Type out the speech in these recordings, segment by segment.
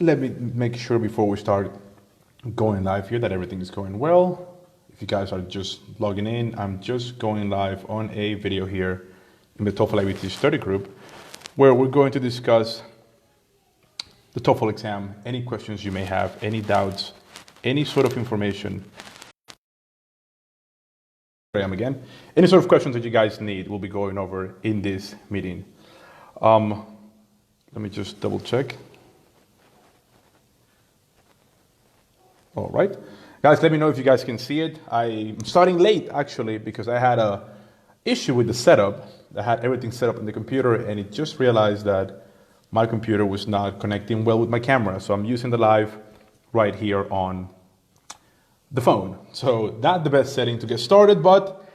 Let me make sure before we start going live here that everything is going well. If you guys are just logging in, I'm just going live on a video here in the TOEFL IBT study group where we're going to discuss the TOEFL exam, any questions you may have, any doubts, any sort of information. Here I am again. Any sort of questions that you guys need, we'll be going over in this meeting. Let me just double check. All right, guys, let me know if you guys can see it. I'm starting late actually because I had a issue with the setup. I had everything set up on the computer and it just realized that my computer was not connecting well with my camera. So I'm using the live right here on the phone. So not the best setting to get started, but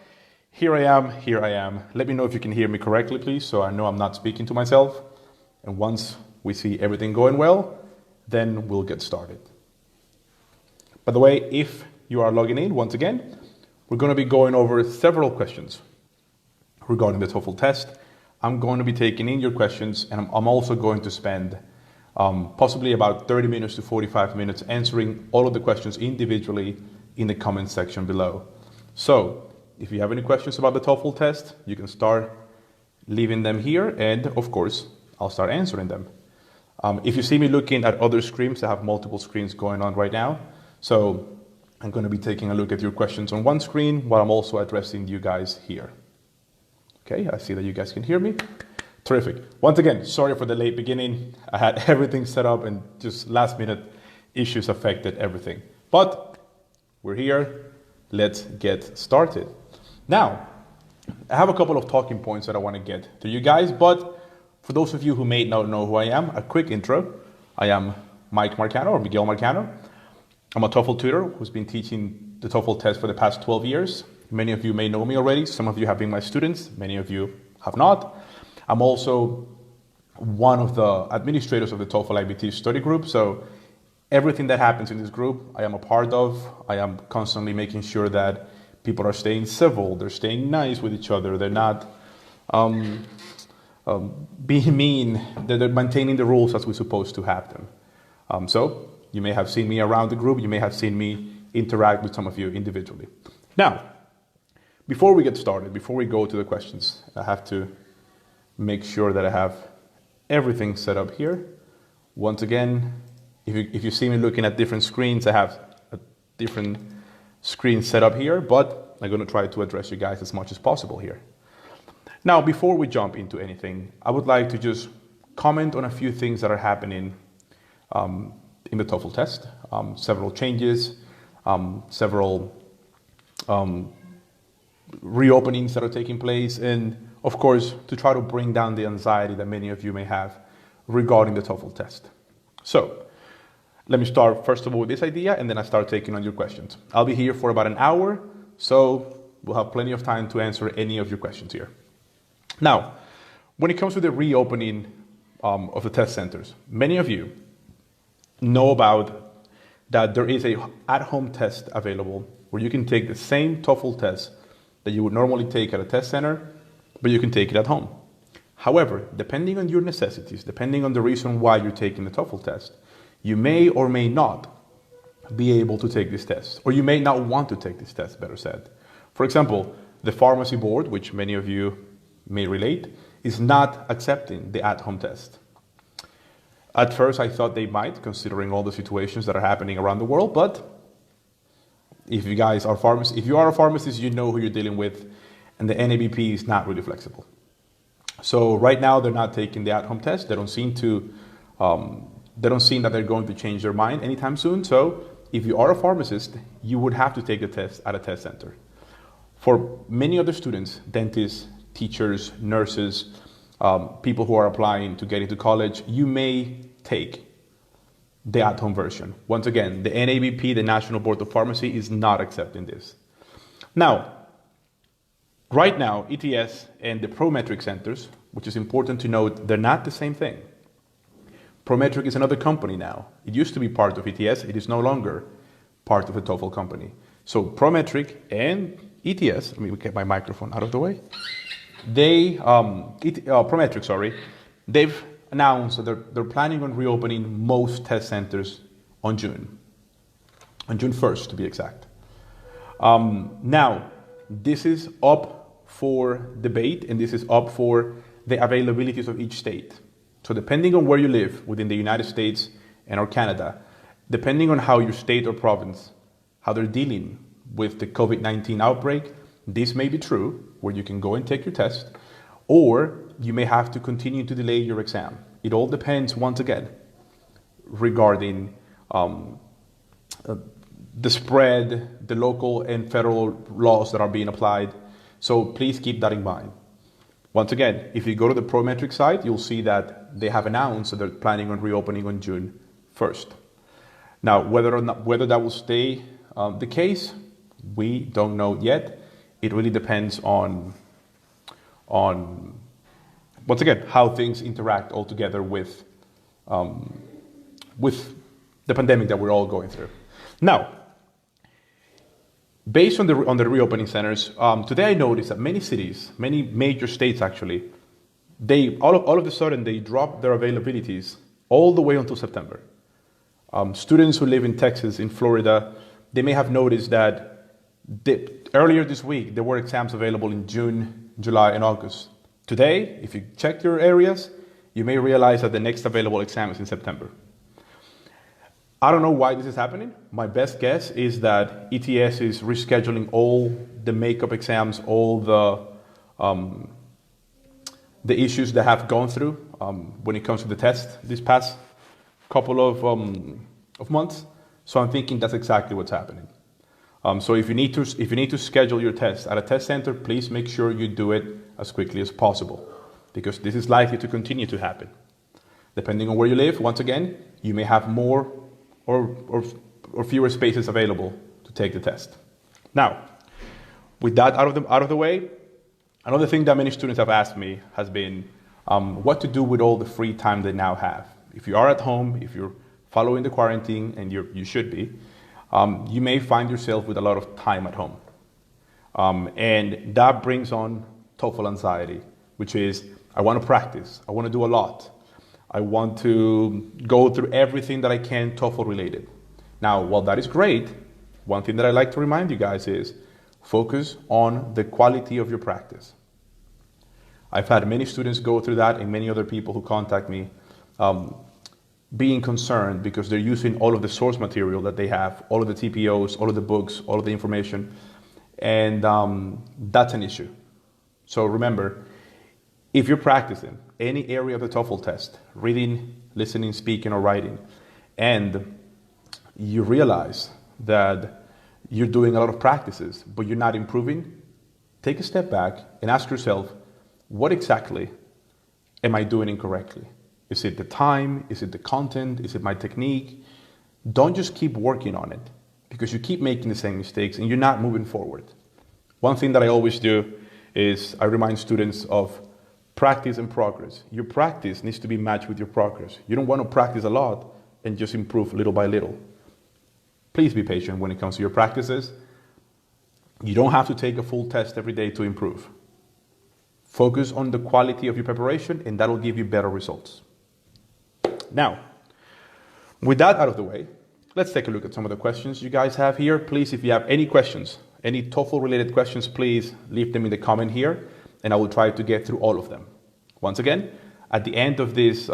here I am. Let me know if you can hear me correctly, please, so I know I'm not speaking to myself. And once we see everything going well, then we'll get started. By the way, if you are logging in, once again, we're going to be going over several questions regarding the TOEFL test. I'm going to be taking in your questions, and I'm also going to spend possibly about 30 minutes to 45 minutes answering all of the questions individually in the comment section below. So if you have any questions about the TOEFL test, you can start leaving them here, and of course, I'll start answering them. If you see me looking at other screens, I have multiple screens going on right now. So I'm going to be taking a look at your questions on one screen while I'm also addressing you guys here. Okay, I see that you guys can hear me. Terrific. Once again, sorry for the late beginning. I had everything set up and just last minute issues affected everything. But we're here. Let's get started. Now, I have a couple of talking points that I want to get to you guys, but for those of you who may not know who I am, a quick intro. I am Marcano or Miguel Marcano. I'm a TOEFL tutor who's been teaching the TOEFL test for the past 12 years. Many of you may know me already. Some of you have been my students. Many of you have not. I'm also one of the administrators of the TOEFL IBT study group. So everything that happens in this group, I am a part of. I am constantly making sure that people are staying civil. They're staying nice with each other. They're not being mean. They're maintaining the rules as we're supposed to have them. So you may have seen me around the group. You may have seen me interact with some of you individually. Now, before we get started, before we go to the questions, I have to make sure that I have everything set up here. Once again, if you see me looking at different screens, I have a different screen set up here, but I'm going to try to address you guys as much as possible here. Now, before we jump into anything, I would like to just comment on a few things that are happening in the TOEFL test. Several changes, several reopenings that are taking place, and of course, to try to bring down the anxiety that many of you may have regarding the TOEFL test. So let me start first of all with this idea, and then I start taking on your questions. I'll be here for about an hour, so we'll have plenty of time to answer any of your questions here. Now, when it comes to the reopening of the test centers, many of you know about that there is a at-home test available where you can take the same TOEFL test that you would normally take at a test center, but you can take it at home. However, depending on your necessities, depending on the reason why you're taking the TOEFL test, you may or may not be able to take this test, or you may not want to take this test, better said. For example, the pharmacy board, which many of you may relate, is not accepting the at-home test. At first, I thought they might, considering all the situations that are happening around the world, but if you are a pharmacist, you know who you're dealing with, and the NABP is not really flexible. So right now, they're not taking the at-home test. They don't seem that they're going to change their mind anytime soon. So if you are a pharmacist, you would have to take the test at a test center. For many other students, dentists, teachers, nurses, people who are applying to get into college, you may take the at-home version. Once again, the NABP, the National Board of Pharmacy, is not accepting this. Now, right now, ETS and the Prometric centers, which is important to note, they're not the same thing. Prometric is another company now. It used to be part of ETS. It is no longer part of the TOEFL company. So Prometric and ETS, let me get my microphone out of the way. Prometric, they've announced that they're planning on reopening most test centers on June 1st to be exact. Now, this is up for debate, and this is up for the availabilities of each state. So depending on where you live within the United States and or Canada, depending on how your state or province, how they're dealing with the COVID-19 outbreak, this may be true, where you can go and take your test, or you may have to continue to delay your exam. It all depends, once again, regarding the spread, the local and federal laws that are being applied. So please keep that in mind. Once again, if you go to the Prometric site, you'll see that they have announced that they're planning on reopening on June 1st. Now, whether that will stay the case, we don't know yet. It really depends on once again how things interact altogether with the pandemic that we're all going through. Now, based on the reopening centers, today I noticed that many cities, many major states actually, they all of a sudden they dropped their availabilities all the way until September. Students who live in Texas, in Florida, they may have noticed that earlier this week there were exams available in June, July, and August. Today, if you check your areas, you may realize that the next available exam is in September. I don't know why this is happening. My best guess is that ETS is rescheduling all the makeup exams, all the issues that have gone through when it comes to the test this past couple of months. So I'm thinking that's exactly what's happening. So if you need to schedule your test at a test center, please make sure you do it as quickly as possible, because this is likely to continue to happen. Depending on where you live, once again, you may have more or fewer spaces available to take the test. Now, with that out of the way, another thing that many students have asked me has been what to do with all the free time they now have. If you are at home, if you're following the quarantine, and you should be, you may find yourself with a lot of time at home. And that brings on TOEFL anxiety, which is, I want to practice, I want to do a lot. I want to go through everything that I can TOEFL related. Now, while that is great, one thing that I like to remind you guys is focus on the quality of your practice. I've had many students go through that, and many other people who contact me being concerned because they're using all of the source material that they have, all of the TPOs, all of the books, all of the information, and that's an issue. So remember, if you're practicing any area of the TOEFL test, reading, listening, speaking, or writing, and you realize that you're doing a lot of practices, but you're not improving, take a step back and ask yourself, what exactly am I doing incorrectly? Is it the time? Is it the content? Is it my technique? Don't just keep working on it, because you keep making the same mistakes and you're not moving forward. One thing that I always do is I remind students of practice and progress. Your practice needs to be matched with your progress. You don't want to practice a lot and just improve little by little. Please be patient when it comes to your practices. You don't have to take a full test every day to improve. Focus on the quality of your preparation, and that'll give you better results. Now, with that out of the way, let's take a look at some of the questions you guys have here. Please, if you have any questions, any TOEFL related questions, please leave them in the comment here, and I will try to get through all of them. Once again, at the end of this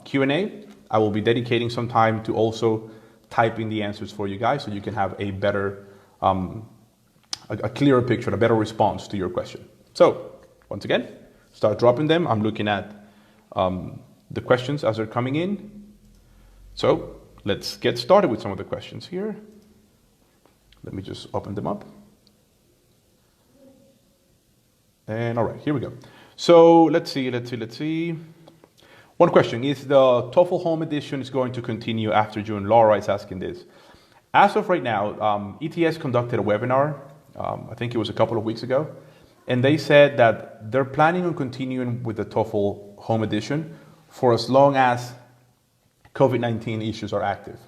Q&A, I will be dedicating some time to also type in the answers for you guys so you can have a better, a clearer picture, a better response to your question. So, once again, start dropping them. I'm looking at the questions as they're coming in. So, let's get started with some of the questions here. Let me just open them up. And all right, here we go. So let's see. One question, is the TOEFL Home Edition is going to continue after June? Laura is asking this. As of right now, ETS conducted a webinar, I think it was a couple of weeks ago, and they said that they're planning on continuing with the TOEFL Home Edition for as long as COVID-19 issues are active.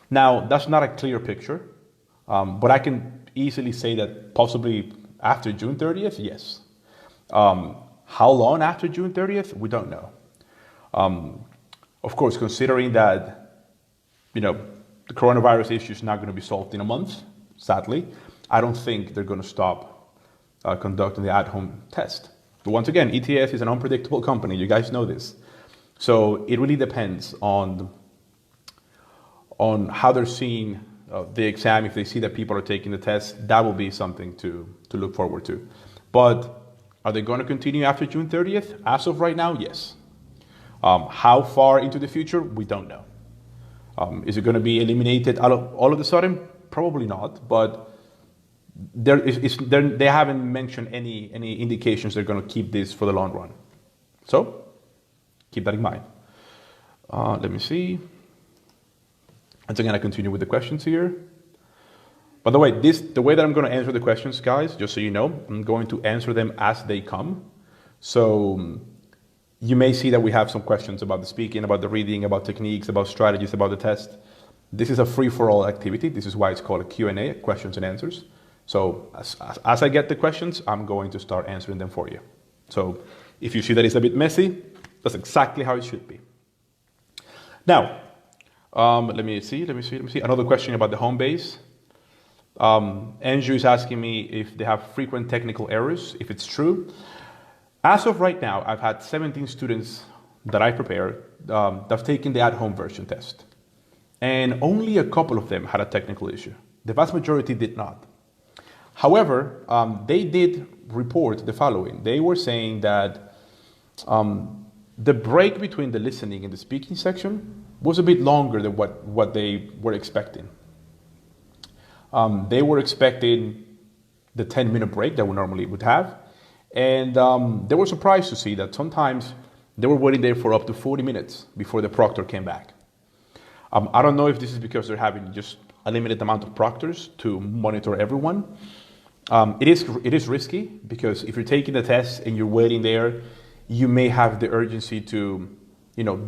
Now, that's not a clear picture, but I can easily say that possibly after June 30th, yes. How long after June 30th? We don't know. Of course, considering that, the coronavirus issue is not going to be solved in a month, sadly, I don't think they're going to stop conducting the at-home test. But once again, ETS is an unpredictable company. You guys know this. So it really depends on how they're seeing the exam. If they see that people are taking the test, that will be something to look forward to. But are they going to continue after June 30th? As of right now, yes. How far into the future? We don't know. Is it going to be eliminated all of a sudden? Probably not. But they haven't mentioned any indications they're going to keep this for the long run. So keep that in mind. Let me see. And again, I continue with the questions here. By the way, the way that I'm going to answer the questions, guys, just so you know, I'm going to answer them as they come. So you may see that we have some questions about the speaking, about the reading, about techniques, about strategies, about the test. This is a free-for-all activity. This is why it's called a Q&A, questions and answers. So as I get the questions, I'm going to start answering them for you. So if you see that it's a bit messy, that's exactly how it should be. Now, let me see. Another question about the home base. Andrew is asking me if they have frequent technical errors, if it's true. As of right now, I've had 17 students that I prepared that have taken the at-home version test. And only a couple of them had a technical issue. The vast majority did not. However, they did report the following. They were saying that the break between the listening and the speaking section was a bit longer than what they were expecting. They were expecting the 10-minute break that we normally would have. And they were surprised to see that sometimes they were waiting there for up to 40 minutes before the proctor came back. I don't know if this is because they're having just a limited amount of proctors to monitor everyone. It is risky because if you're taking the test and you're waiting there, you may have the urgency to,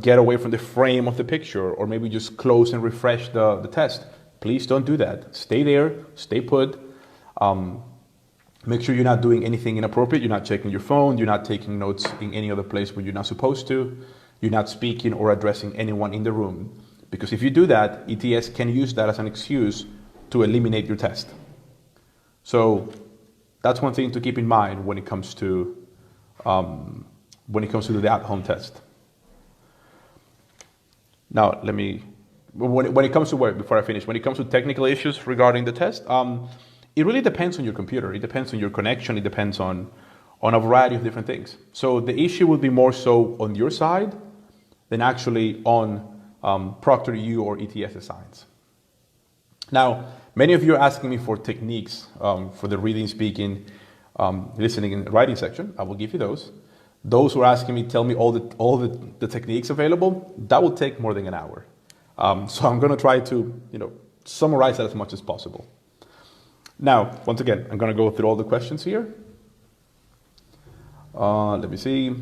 get away from the frame of the picture or maybe just close and refresh the test. Please don't do that. Stay there, stay put. Make sure you're not doing anything inappropriate. You're not checking your phone. You're not taking notes in any other place where you're not supposed to. You're not speaking or addressing anyone in the room. Because if you do that, ETS can use that as an excuse to eliminate your test. So that's one thing to keep in mind when it comes to the at-home test. Now, when it comes to work, before I finish, when it comes to technical issues regarding the test, it really depends on your computer. It depends on your connection. It depends on a variety of different things. So the issue would be more so on your side than actually on ProctorU or ETS signs. Now, many of you are asking me for techniques for the reading, speaking, listening, and writing section. I will give you those. Those who are asking me, tell me all the techniques available. That will take more than an hour. So I'm going to try to summarize that as much as possible. Now, once again, I'm going to go through all the questions here. Let me see.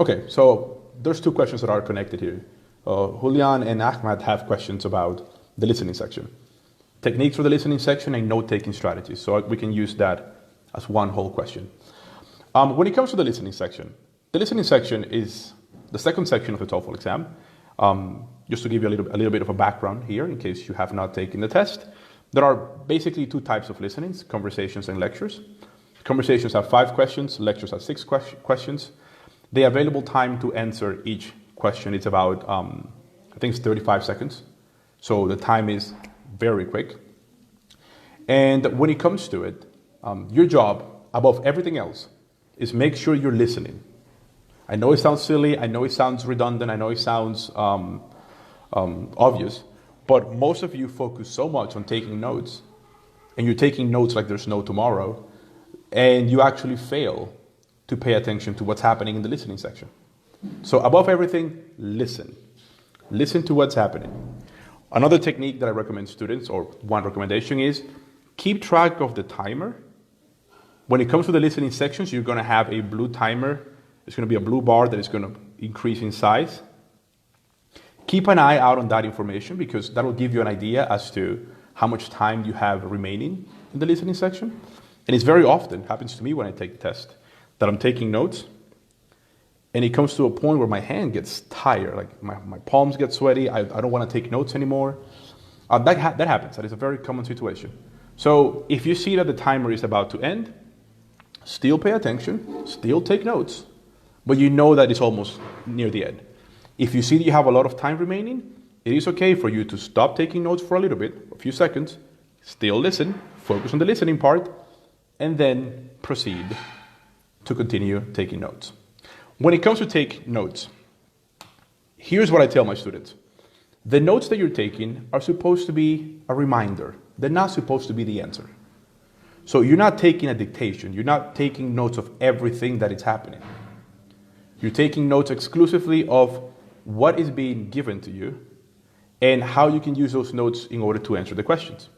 Okay, so there's two questions that are connected here. Julian and Ahmad have questions about the listening section. Techniques for the listening section and note-taking strategies. So we can use that as one whole question. When it comes to the listening section is the second section of the TOEFL exam. Just to give you a little bit of a background here, in case you have not taken the test. There are basically two types of listenings, conversations and lectures. Conversations have 5 questions, lectures have 6 questions. The available time to answer each question is about, I think it's 35 seconds. So the time is very quick. And when it comes to it, your job, above everything else, is make sure you're listening. I know it sounds silly, I know it sounds redundant, I know it sounds obvious, but most of you focus so much on taking notes, and you're taking notes like there's no tomorrow, and you actually fail to pay attention to what's happening in the listening section. So above everything, listen. Listen to what's happening. Another technique that I recommend students, or one recommendation, is keep track of the timer. When it comes to the listening sections, you're going to have a blue timer. There's going to be a blue bar that is going to increase in size. Keep an eye out on that information because that will give you an idea as to how much time you have remaining in the listening section. And it's very often, happens to me when I take the test, that I'm taking notes and it comes to a point where my hand gets tired, like my palms get sweaty, I don't want to take notes anymore. That happens. That is a very common situation. So if you see that the timer is about to end, still pay attention, still take notes, but you know that it's almost near the end. If you see that you have a lot of time remaining, it is okay for you to stop taking notes for a little bit, a few seconds, still listen, focus on the listening part, and then proceed to continue taking notes. When it comes to take notes, here's what I tell my students. The notes that you're taking are supposed to be a reminder. They're not supposed to be the answer. So you're not taking a dictation. You're not taking notes of everything that is happening. You're taking notes exclusively of what is being given to you and how you can use those notes in order to answer the questions.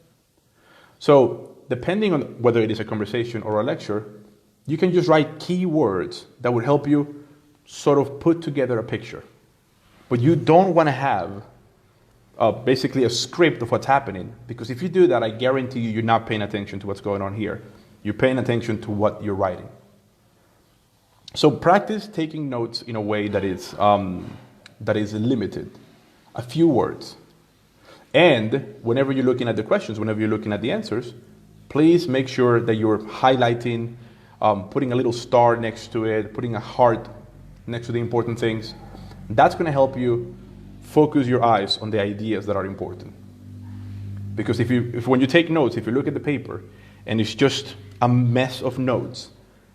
So depending on whether it is a conversation or a lecture, you can just write key words that would help you sort of put together a picture. But you don't want to have basically a script of what's happening, because if you do that, I guarantee you're not paying attention to what's going on here. You're paying attention to what you're writing. So practice taking notes in a way that is limited. A few words. And whenever you're looking at the questions, whenever you're looking at the answers, please make sure that you're highlighting, putting a little star next to it, putting a heart next to the important things. That's going to help you focus your eyes on the ideas that are important. Because if when you take notes, if you look at the paper and it's just a mess of notes,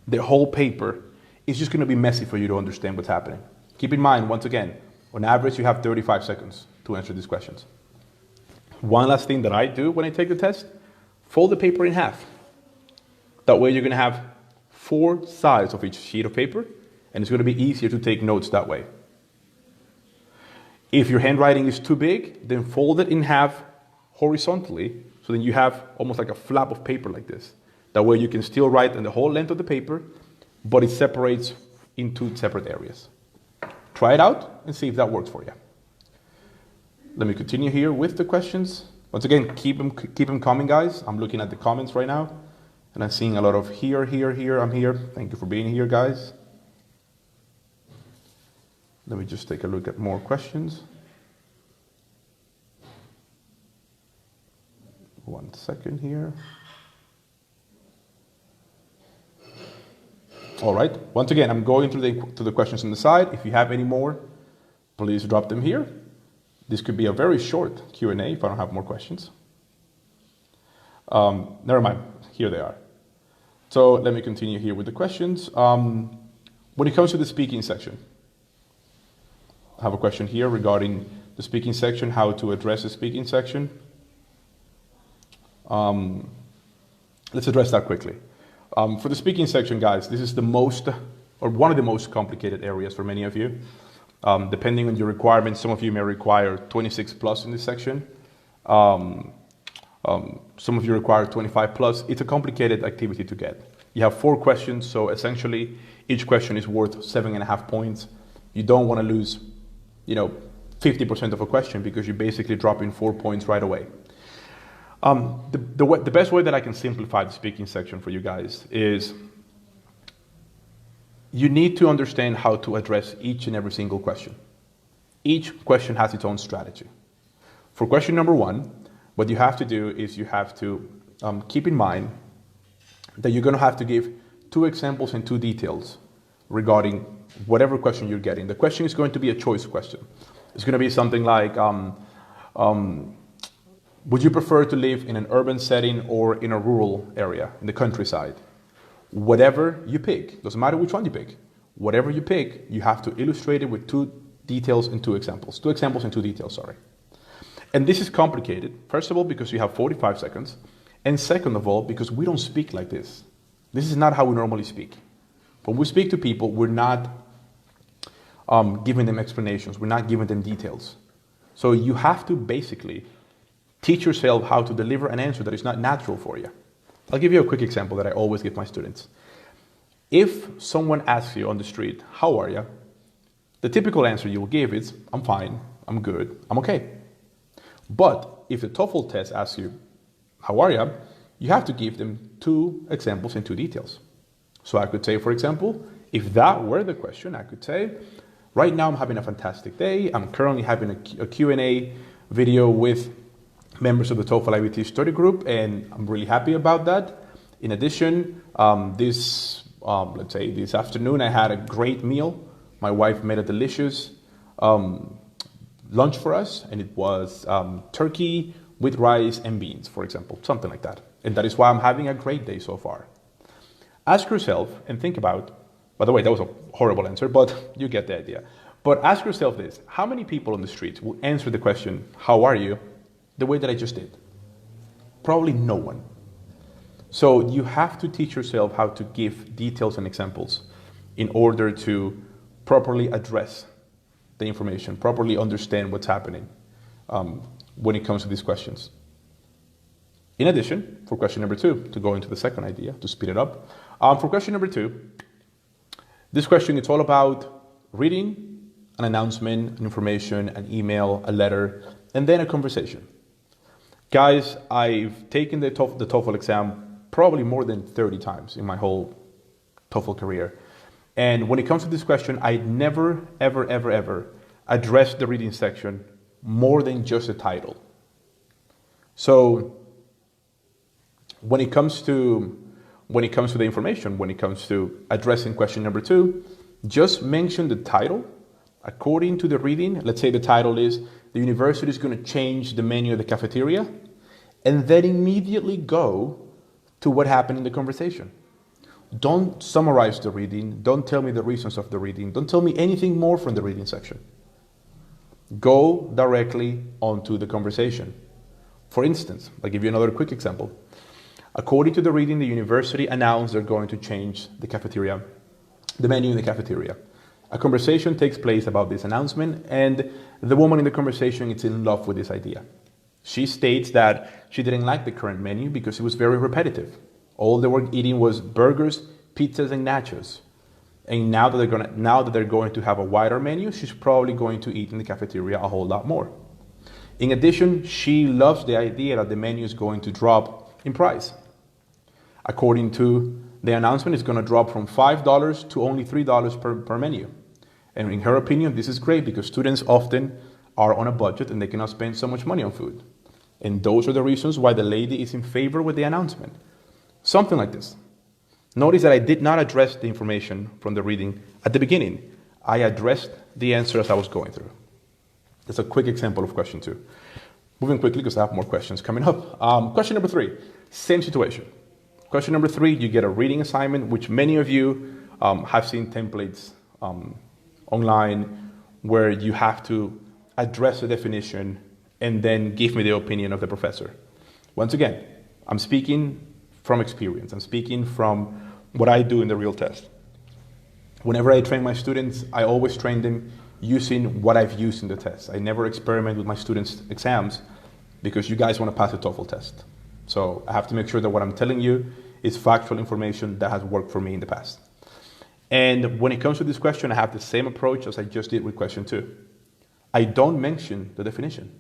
the whole paper is just going to be messy for you to understand what's happening. Keep in mind, once again, on average you have 35 seconds to answer these questions. One last thing that I do when I take the test, fold the paper in half. That way you're going to have 4 sides of each sheet of paper, and it's going to be easier to take notes that way. If your handwriting is too big, then fold it in half horizontally, so then you have almost like a flap of paper like this. That way you can still write on the whole length of the paper, but it separates into separate areas. Try it out and see if that works for you. Let me continue here with the questions. Once again, keep them coming, guys. I'm looking at the comments right now, and I'm seeing a lot of here, I'm here. Thank you for being here, guys. Let me just take a look at more questions. One second here. All right. Once again, I'm going to the questions on the side. If you have any more, please drop them here. This could be a very short Q&A if I don't have more questions. Never mind. Here they are. So let me continue here with the questions. When it comes to the speaking section, I have a question here regarding the speaking section, how to address the speaking section. Let's address that quickly. For the speaking section, guys, this is one of the most complicated areas for many of you. Depending on your requirements, some of you may require 26 plus in this section. Some of you require 25 plus. It's a complicated activity to get. You have 4 questions, so essentially each question is worth 7.5 points. You don't want to lose 50% of a question, because you basically drop in 4 points right away. The best way that I can simplify the speaking section for you guys is you need to understand how to address each and every single question. Each question has its own strategy. For question number 1, what you have to do is you have to keep in mind that you're going to have to give 2 examples and 2 details regarding whatever question you're getting. The question is going to be a choice question. It's going to be something like, would you prefer to live in an urban setting or in a rural area, in the countryside? Whatever you pick, doesn't matter which one you pick. Whatever you pick, you have to illustrate it with 2 details and 2 examples. 2 examples and 2 details, sorry. And this is complicated, first of all, because you have 45 seconds, and second of all, because we don't speak like this. This is not how we normally speak. When we speak to people, we're not giving them explanations, we're not giving them details. So you have to basically teach yourself how to deliver an answer that is not natural for you. I'll give you a quick example that I always give my students. If someone asks you on the street, how are you? The typical answer you will give is, I'm fine, I'm good, I'm okay. But if the TOEFL test asks you, how are you? You have to give them 2 examples and 2 details. So I could say, for example, If that were the question, I could say, right now I'm having a fantastic day. I'm currently having a Q&A video with members of the TOEFL IBT study group, and I'm really happy about that. In addition, let's say this afternoon, I had a great meal. My wife made a delicious lunch for us, and it was turkey with rice and beans, for example, something like that. And that is why I'm having a great day so far. Ask yourself and think about, by the way, that was a horrible answer, but you get the idea. But ask yourself this: how many people on the street will answer the question, how are you, the way that I just did? Probably no one. So you have to teach yourself how to give details and examples in order to properly address the information, properly understand what's happening when it comes to these questions. In addition, for question number 2, to go into the second idea, to speed it up, for question number 2, this question, it's all about reading an announcement, an information, an email, a letter, and then a conversation. Guys, I've taken the TOEFL exam probably more than 30 times in my whole TOEFL career. And when it comes to this question, I never, ever, ever, ever addressed the reading section more than just the title. So when it comes to the information, when it comes to addressing question number 2, just mention the title according to the reading. Let's say the title is, the university is going to change the menu of the cafeteria, and then immediately go to what happened in the conversation. Don't summarize the reading. Don't tell me the reasons of the reading. Don't tell me anything more from the reading section. Go directly onto the conversation. For instance, I'll give you another quick example. According to the reading, the university announced they're going to change the cafeteria, the menu in the cafeteria. A conversation takes place about this announcement, and the woman in the conversation is in love with this idea. She states that she didn't like the current menu because it was very repetitive. All they were eating was burgers, pizzas, and nachos. And now that they're going to have a wider menu, she's probably going to eat in the cafeteria a whole lot more. In addition, she loves the idea that the menu is going to drop in price. According to the announcement, it's going to drop from $5 to only $3 per menu. And in her opinion, this is great because students often are on a budget and they cannot spend so much money on food. And those are the reasons why the lady is in favor with the announcement. Something like this. Notice that I did not address the information from the reading at the beginning. I addressed the answer as I was going through. That's a quick example of question 2. Moving quickly because I have more questions coming up. Question number 3, same situation. Question number 3, you get a reading assignment, which many of you have seen templates online where you have to address the definition and then give me the opinion of the professor. Once again, I'm speaking from experience. I'm speaking from what I do in the real test. Whenever I train my students, I always train them using what I've used in the test. I never experiment with my students' exams because you guys want to pass a TOEFL test. So I have to make sure that what I'm telling you is factual information that has worked for me in the past. And when it comes to this question, I have the same approach as I just did with question 2. I don't mention the definition.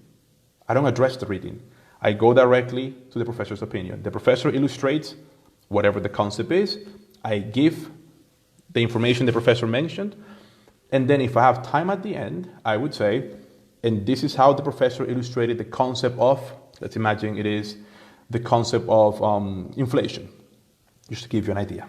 I don't address the reading. I go directly to the professor's opinion. The professor illustrates whatever the concept is. I give the information the professor mentioned. And then if I have time at the end, I would say, and this is how the professor illustrated the concept of, let's imagine it is the concept of inflation, just to give you an idea.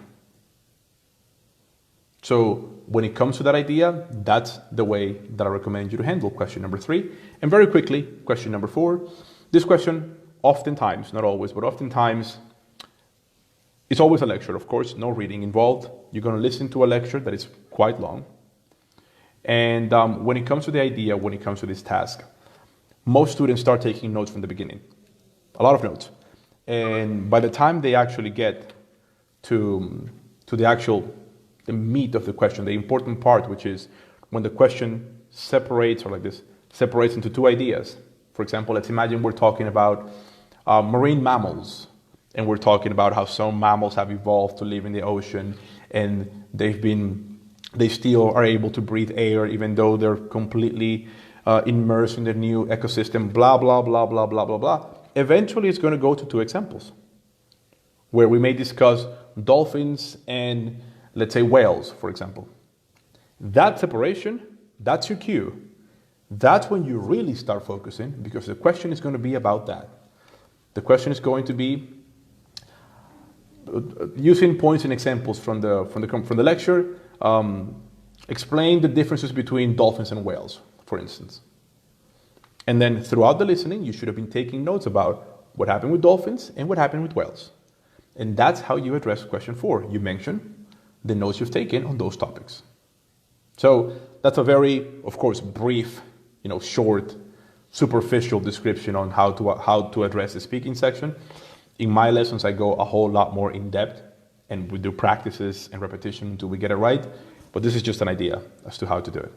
So when it comes to that idea, that's the way that I recommend you to handle question number 3. And very quickly, question number 4. This question, oftentimes, not always, but oftentimes, it's always a lecture, of course, no reading involved. You're going to listen to a lecture that is quite long. And when it comes to the idea, when it comes to this task, most students start taking notes from the beginning. A lot of notes. And by the time they actually get to the meat of the question, the important part, which is when the question separates into 2 ideas. For example, let's imagine we're talking about marine mammals, and we're talking about how some mammals have evolved to live in the ocean, and they still are able to breathe air even though they're completely immersed in the new ecosystem, blah, blah, blah, blah, blah, blah, blah. Eventually, it's going to go to 2 examples where we may discuss dolphins and let's say whales, for example. That separation, that's your cue. That's when you really start focusing, because the question is going to be about that. The question is going to be using points and examples from the lecture. Explain the differences between dolphins and whales, for instance. And then throughout the listening, you should have been taking notes about what happened with dolphins and what happened with whales. And that's how you address question 4. You mention the notes you've taken on those topics. So that's a very, of course, brief, short, superficial description on how to address the speaking section. In my lessons, I go a whole lot more in depth, and we do practices and repetition until we get it right. But this is just an idea as to how to do it.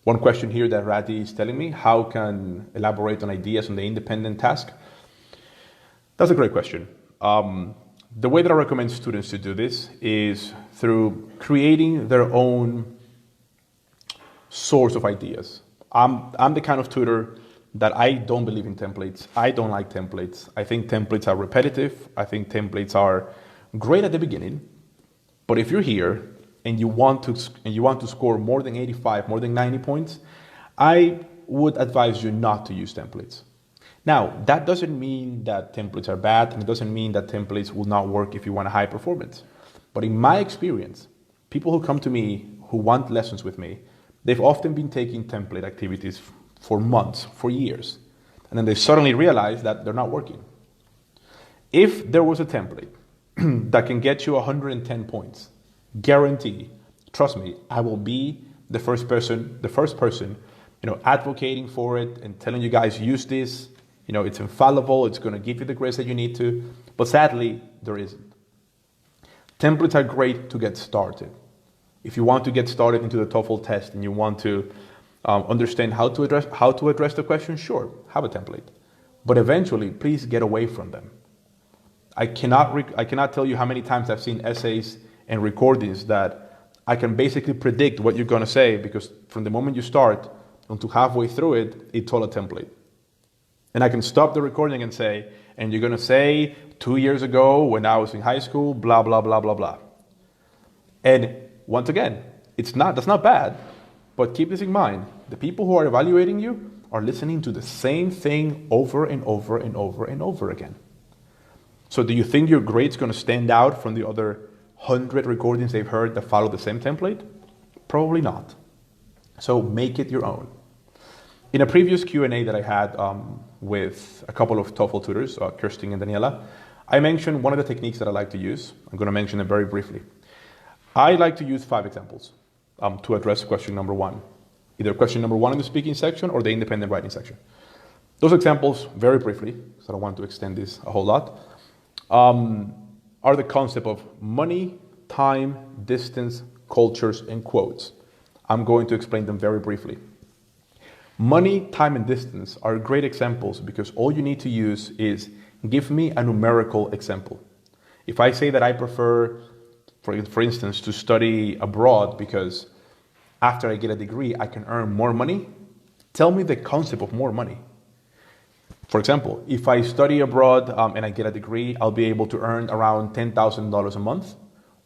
One question here that Rati is telling me, how can elaborate on ideas on the independent task? That's a great question. The way that I recommend students to do this is through creating their own source of ideas. I'm the kind of tutor that I don't believe in templates. I don't like templates. I think templates are repetitive. I think templates are great at the beginning, but if you're here and you want to score more than 85, more than 90 points, I would advise you not to use templates. Now, that doesn't mean that templates are bad, and it doesn't mean that templates will not work if you want a high performance. But in my experience, people who come to me who want lessons with me, they've often been taking template activities for months, for years, and then they suddenly realize that they're not working. If there was a template that can get you 110 points, guarantee, trust me, I will be the first person, advocating for it and telling you guys, use this, it's infallible, it's going to give you the grades that you need to, but sadly, there isn't. Templates are great to get started. If you want to get started into the TOEFL test and you want to understand how to address the question, sure, have a template. But eventually, please get away from them. I cannot tell you how many times I've seen essays and recordings that I can basically predict what you're going to say, because from the moment you start until halfway through it, it's all a template. And I can stop the recording and say, and you're going to say 2 years ago when I was in high school, blah, blah, blah, blah, blah. And once again, that's not bad, but keep this in mind. The people who are evaluating you are listening to the same thing over and over and over and over again. So do you think your grade's going to stand out from the other 100 recordings they've heard that follow the same template? Probably not. So make it your own. In a previous Q&A that I had with a couple of TOEFL tutors, Kirsten and Daniela, I mentioned one of the techniques that I like to use. I'm going to mention it very briefly. I like to use 5 examples to address question number 1. Either question number 1 in the speaking section or the independent writing section. Those examples, very briefly, because I don't want to extend this a whole lot, are the concept of money, time, distance, cultures, and quotes. I'm going to explain them very briefly. Money, time, and distance are great examples because all you need to use is give me a numerical example. If I say that I prefer, for instance, to study abroad because after I get a degree, I can earn more money, tell me the concept of more money. For example, if I study abroad and I get a degree, I'll be able to earn around $10,000 a month.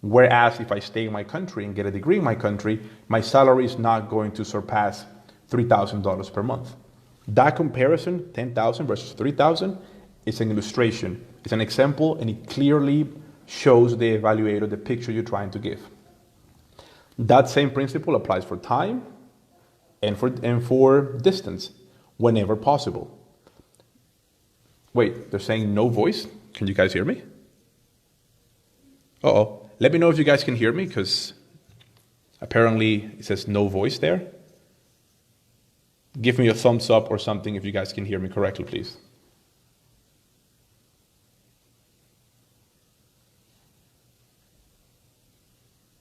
Whereas if I stay in my country and get a degree in my country, my salary is not going to surpass $3,000 per month. That comparison, $10,000 versus $3,000, is an illustration. It's an example, and it clearly shows the evaluator the picture you're trying to give. That same principle applies for time and for distance, whenever possible. Wait, they're saying no voice? Can you guys hear me? Uh-oh. Let me know if you guys can hear me, because apparently it says no voice there. Give me a thumbs up or something if you guys can hear me correctly, please.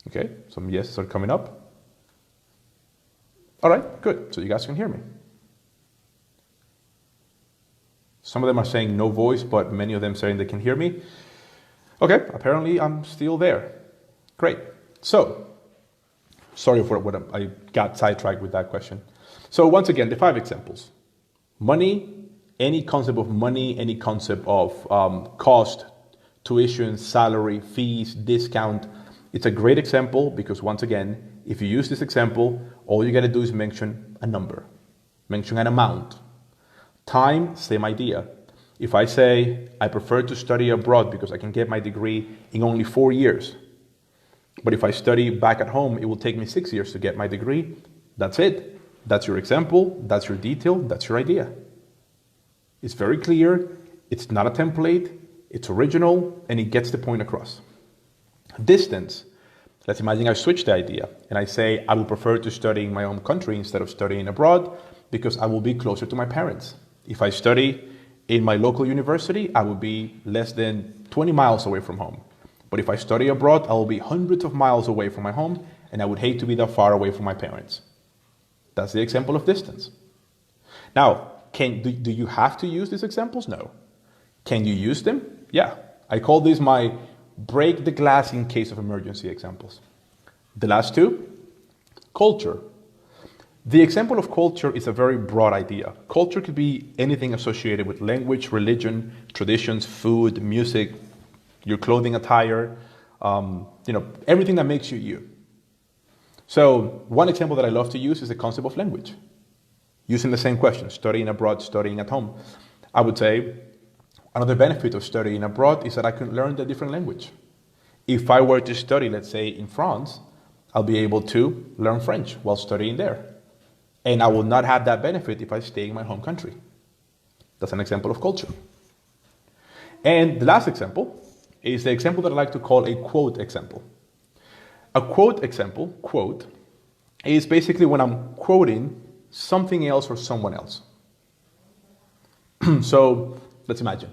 Okay, some yeses are coming up. All right, good. So you guys can hear me. Some of them are saying no voice, but many of them saying they can hear me. Okay, apparently I'm still there. Great. So, sorry for what I got sidetracked with that question. So once again, the 5 examples. Money, any concept of money, any concept of cost, tuition, salary, fees, discount, It's a great example because once again, if you use this example, all you gotta do is mention a number, mention an amount. Time, same idea. If I say, I prefer to study abroad because I can get my degree in only 4 years, but if I study back at home, it will take me 6 years to get my degree, that's it. That's your example, that's your detail, that's your idea. It's very clear, it's not a template, it's original, and it gets the point across. Distance. Let's imagine I switch the idea and I say I would prefer to study in my own country instead of studying abroad because I will be closer to my parents. If I study in my local university, I will be less than 20 miles away from home. But if I study abroad, I will be hundreds of miles away from my home, and I would hate to be that far away from my parents. That's the example of distance. Now, do you have to use these examples? No. Can you use them? Yeah. I call these my break the glass in case of emergency examples. The last two, culture. The example of culture is a very broad idea. Culture could be anything associated with language, religion, traditions, food, music, your clothing attire, everything that makes you you. So one example that I love to use is the concept of language. Using the same question, studying abroad, studying at home. I would say another benefit of studying abroad is that I can learn a different language. If I were to study, let's say in France, I'll be able to learn French while studying there. And I will not have that benefit if I stay in my home country. That's an example of culture. And the last example is the example that I like to call a quote example. A quote example, quote, is basically when I'm quoting something else or someone else. So let's imagine.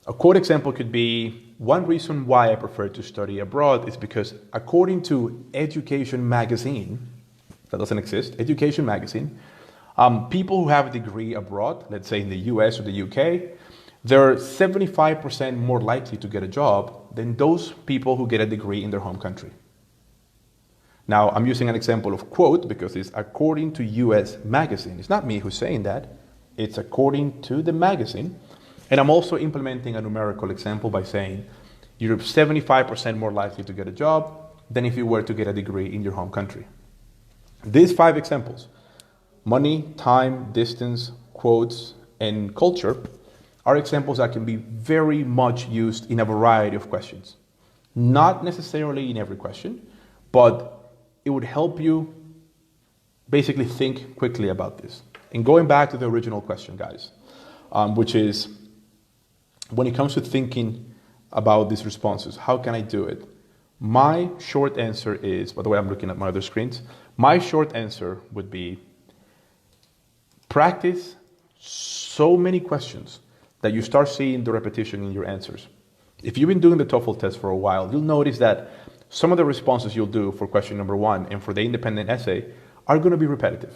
A quote example could be, one reason why I prefer to study abroad is because according to Education Magazine, that doesn't exist, Education Magazine, people who have a degree abroad, let's say in the US or the UK, they're 75% more likely to get a job than those people who get a degree in their home country. Now, I'm using an example of quote because it's according to US Magazine. It's not me who's saying that. It's according to the magazine. And I'm also implementing a numerical example by saying you're 75% more likely to get a job than if you were to get a degree in your home country. These 5 examples, money, time, distance, quotes, and culture, are examples that can be very much used in a variety of questions. Not necessarily in every question, but it would help you basically think quickly about this. And going back to the original question, guys, which is, when it comes to thinking about these responses, how can I do it? My short answer is, by the way, I'm looking at my other screens. My short answer would be practice so many questions that you start seeing the repetition in your answers. If you've been doing the TOEFL test for a while, you'll notice that some of the responses you'll do for question number 1 and for the independent essay are going to be repetitive.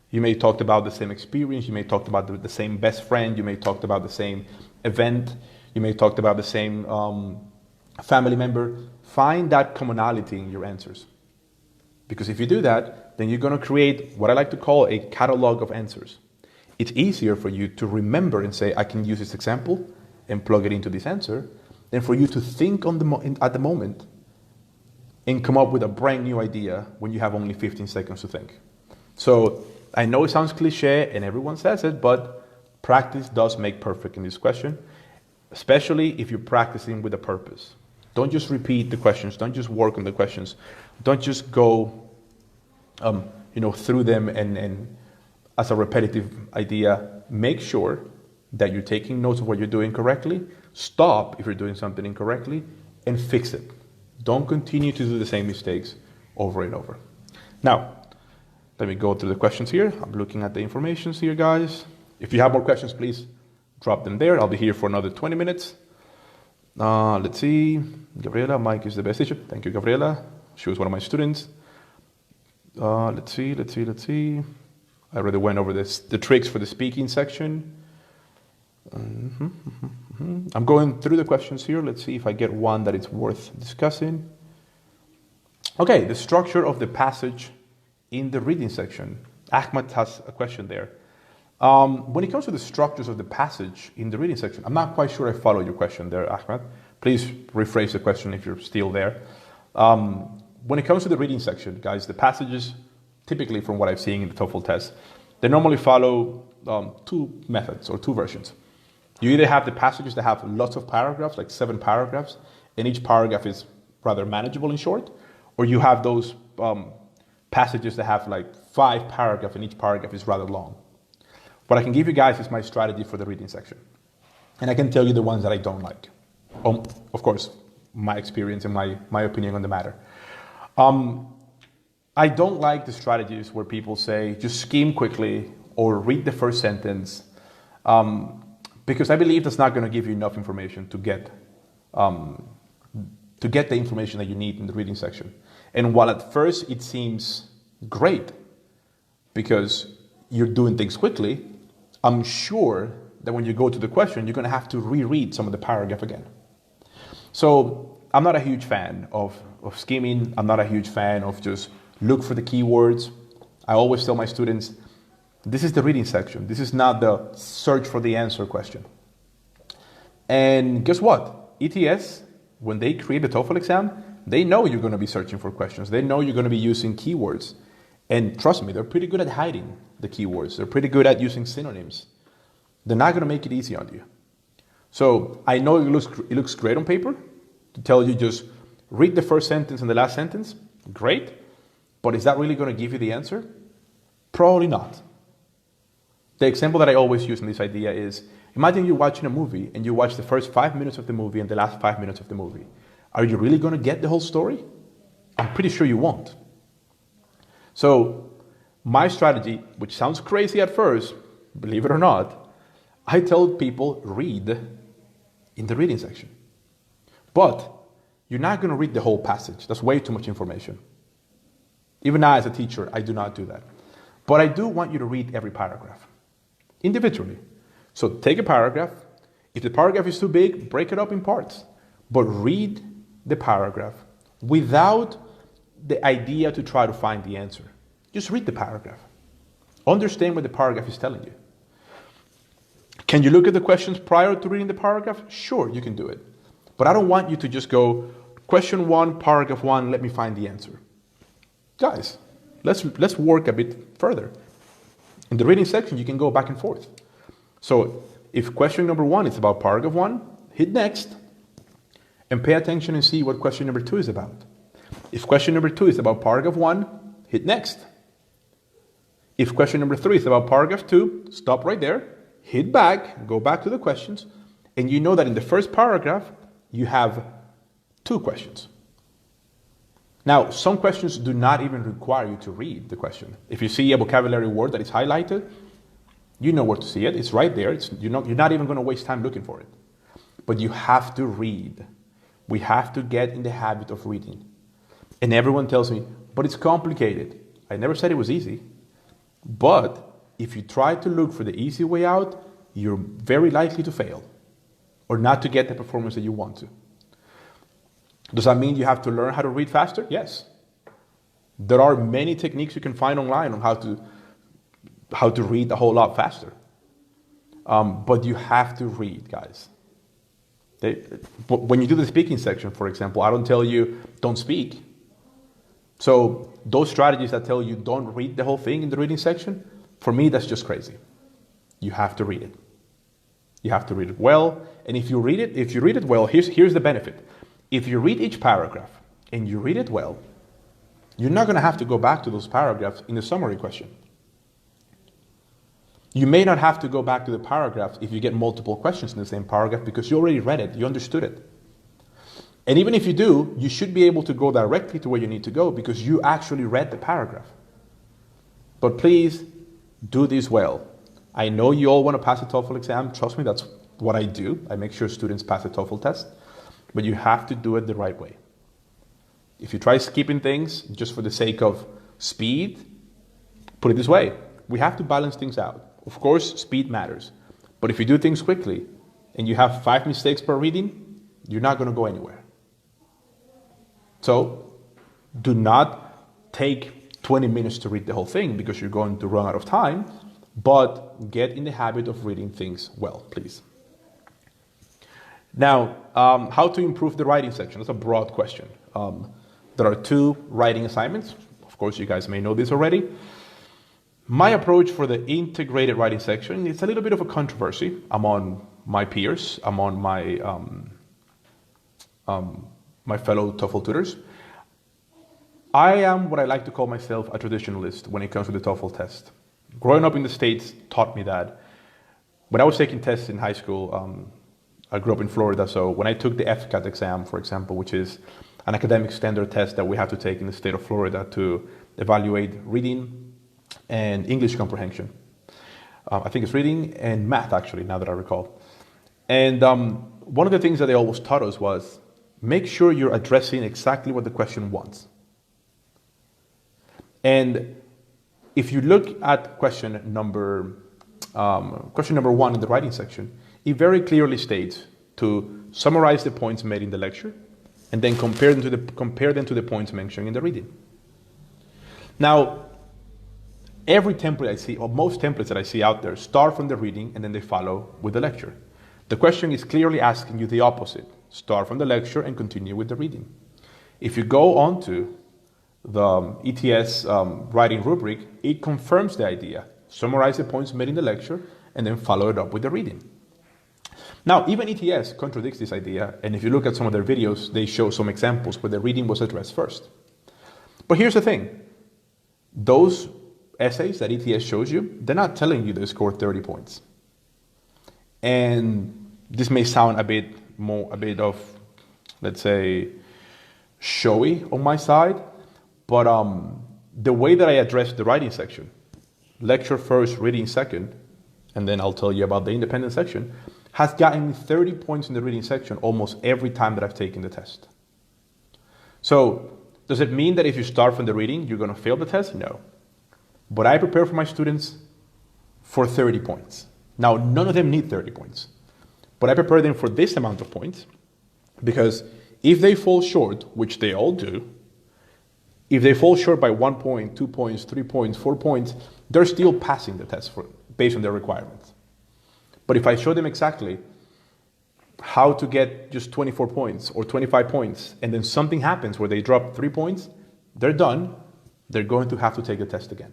You may talk about the same experience, you may talk about the same best friend, you may talk about the same event, you may talk about the same family member. Find that commonality in your answers. Because if you do that, then you're going to create what I like to call a catalog of answers. It's easier for you to remember and say, I can use this example and plug it into this answer, than for you to think at the moment and come up with a brand new idea when you have only 15 seconds to think. So I know it sounds cliche and everyone says it, but practice does make perfect in this question, especially if you're practicing with a purpose. Don't just repeat the questions. Don't just work on the questions. Don't just go through them and as a repetitive idea. Make sure that you're taking notes of what you're doing correctly. Stop if you're doing something incorrectly and fix it. Don't continue to do the same mistakes over and over. Now, let me go through the questions here. I'm looking at the information here, guys. If you have more questions, please drop them there. I'll be here for another 20 minutes. Let's see. Gabriela, Mike is the best teacher. Thank you, Gabriela. She was one of my students. Let's see. I already went over the tricks for the speaking section. I'm going through the questions here. Let's see if I get one that is worth discussing. Okay, the structure of the passage in the reading section. Ahmed has a question there. When it comes to the structures of the passage in the reading section, I'm not quite sure I follow your question there, Ahmed. Please rephrase the question if you're still there. When it comes to the reading section, guys, the passages, typically from what I've seen in the TOEFL test, they normally follow two methods or two versions. You either have the passages that have lots of paragraphs, like 7 paragraphs, and each paragraph is rather manageable and short, or you have those passages that have like 5 paragraphs and each paragraph is rather long. What I can give you guys is my strategy for the reading section. And I can tell you the ones that I don't like. Of course, my experience and my opinion on the matter. I don't like the strategies where people say, just skim quickly or read the first sentence, because I believe that's not going to give you enough information to get the information that you need in the reading section. And while at first it seems great because you're doing things quickly, I'm sure that when you go to the question, you're going to have to reread some of the paragraph again. So I'm not a huge fan of skimming. I'm not a huge fan of just look for the keywords. I always tell my students, this is the reading section. This is not the search for the answer question. And guess what? ETS, when they create the TOEFL exam, they know you're going to be searching for questions. They know you're going to be using keywords. And trust me, they're pretty good at hiding the keywords. They're pretty good at using synonyms. They're not going to make it easy on you. So I know it looks great on paper to tell you just read the first sentence and the last sentence. Great. But is that really going to give you the answer? Probably not. The example that I always use in this idea is, imagine you're watching a movie and you watch the first 5 minutes of the movie and the last 5 minutes of the movie. Are you really going to get the whole story? I'm pretty sure you won't. So my strategy, which sounds crazy at first, believe it or not, I tell people read in the reading section. But you're not going to read the whole passage. That's way too much information. Even now as a teacher, I do not do that. But I do want you to read every paragraph individually. So take a paragraph. If the paragraph is too big, break it up in parts. But read the paragraph without the idea to try to find the answer. Just read the paragraph. Understand what the paragraph is telling you. Can you look at the questions prior to reading the paragraph? Sure, you can do it. But I don't want you to just go, question 1, paragraph 1, let me find the answer. Guys, let's work a bit further. In the reading section, you can go back and forth. So if question number 1 is about paragraph 1, hit next and pay attention and see what question number 2 is about. If question number 2 is about paragraph 1, hit next. If question number 3 is about paragraph 2, stop right there, hit back, go back to the questions, and you know that in the first paragraph, you have 2 questions. Now, some questions do not even require you to read the question. If you see a vocabulary word that is highlighted, you know where to see it. It's right there. You're not even going to waste time looking for it. But you have to read. We have to get in the habit of reading. And everyone tells me, but it's complicated. I never said it was easy. But if you try to look for the easy way out, you're very likely to fail or not to get the performance that you want to. Does that mean you have to learn how to read faster? Yes. There are many techniques you can find online on how to read a whole lot faster. But you have to read, guys. When you do the speaking section, for example, I don't tell you don't speak. So those strategies that tell you don't read the whole thing in the reading section, for me, that's just crazy. You have to read it. You have to read it well. And if you read it well, here's the benefit. If you read each paragraph and you read it well, you're not going to have to go back to those paragraphs in the summary question. You may not have to go back to the paragraph if you get multiple questions in the same paragraph because you already read it, you understood it. And even if you do, you should be able to go directly to where you need to go because you actually read the paragraph. But please do this well. I know you all want to pass the TOEFL exam. Trust me, that's what I do. I make sure students pass the TOEFL test. But you have to do it the right way. If you try skipping things just for the sake of speed, put it this way. We have to balance things out. Of course, speed matters. But if you do things quickly and you have 5 mistakes per reading, you're not going to go anywhere. So do not take 20 minutes to read the whole thing because you're going to run out of time, but get in the habit of reading things well, please. Now, how to improve the writing section? That's a broad question. There are 2 writing assignments. Of course, you guys may know this already. My approach for the integrated writing section, it's a little bit of a controversy among my peers, among my fellow TOEFL tutors. I am what I like to call myself a traditionalist when it comes to the TOEFL test. Growing up in the States taught me that. When I was taking tests in high school, I grew up in Florida, so when I took the FCAT exam, for example, which is an academic standard test that we have to take in the state of Florida to evaluate reading and English comprehension. I think it's reading and math, actually, now that I recall. And one of the things that they always taught us was, make sure you're addressing exactly what the question wants. And if you look at question number 1 in the writing section, it very clearly states to summarize the points made in the lecture and then compare them to the points mentioned in the reading. Now, every template I see, or most templates that I see out there, start from the reading and then they follow with the lecture. The question is clearly asking you the opposite. Start from the lecture and continue with the reading. If you go on to the ETS writing rubric, it confirms the idea. Summarize the points made in the lecture and then follow it up with the reading. Now, even ETS contradicts this idea, and if you look at some of their videos, they show some examples where the reading was addressed first. But here's the thing. Those essays that ETS shows you, they're not telling you they scored 30 points. And this may sound a bit of, let's say, showy on my side, but the way that I address the writing section, lecture first, reading second, and then I'll tell you about the independent section, has gotten me 30 points in the reading section almost every time that I've taken the test. So, does it mean that if you start from the reading, you're going to fail the test? No. But I prepare for my students for 30 points. Now, none of them need 30 points. But I prepare them for this amount of points because if they fall short, which they all do, if they fall short by 1 point, 2 points, 3 points, 4 points, they're still passing the test based on their requirements. But if I show them exactly how to get just 24 points or 25 points, and then something happens where they drop 3 points, they're done. They're going to have to take the test again.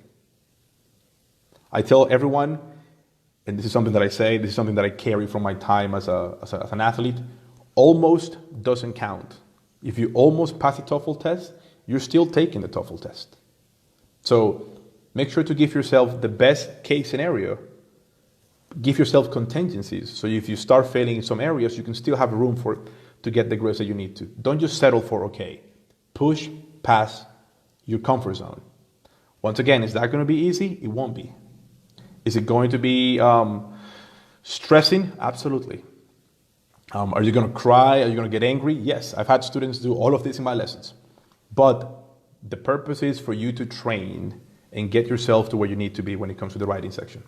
I tell everyone, and this is something that I say, this is something that I carry from my time as an athlete, almost doesn't count. If you almost pass the TOEFL test, you're still taking the TOEFL test. So make sure to give yourself the best case scenario. Give yourself contingencies. So if you start failing in some areas, you can still have room to get the grades that you need to. Don't just settle for okay. Push past your comfort zone. Once again, is that going to be easy? It won't be. Is it going to be stressing? Absolutely. Are you going to cry? Are you going to get angry? Yes, I've had students do all of this in my lessons. But the purpose is for you to train and get yourself to where you need to be when it comes to the writing section.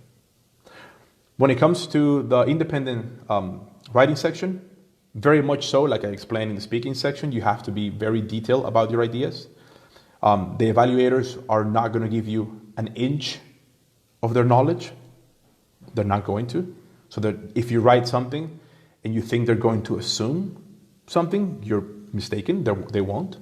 When it comes to the independent writing section, very much so, like I explained in the speaking section, you have to be very detailed about your ideas. The evaluators are not going to give you an inch of their knowledge. They're not going to. So that if you write something and you think they're going to assume something, you're mistaken. They won't.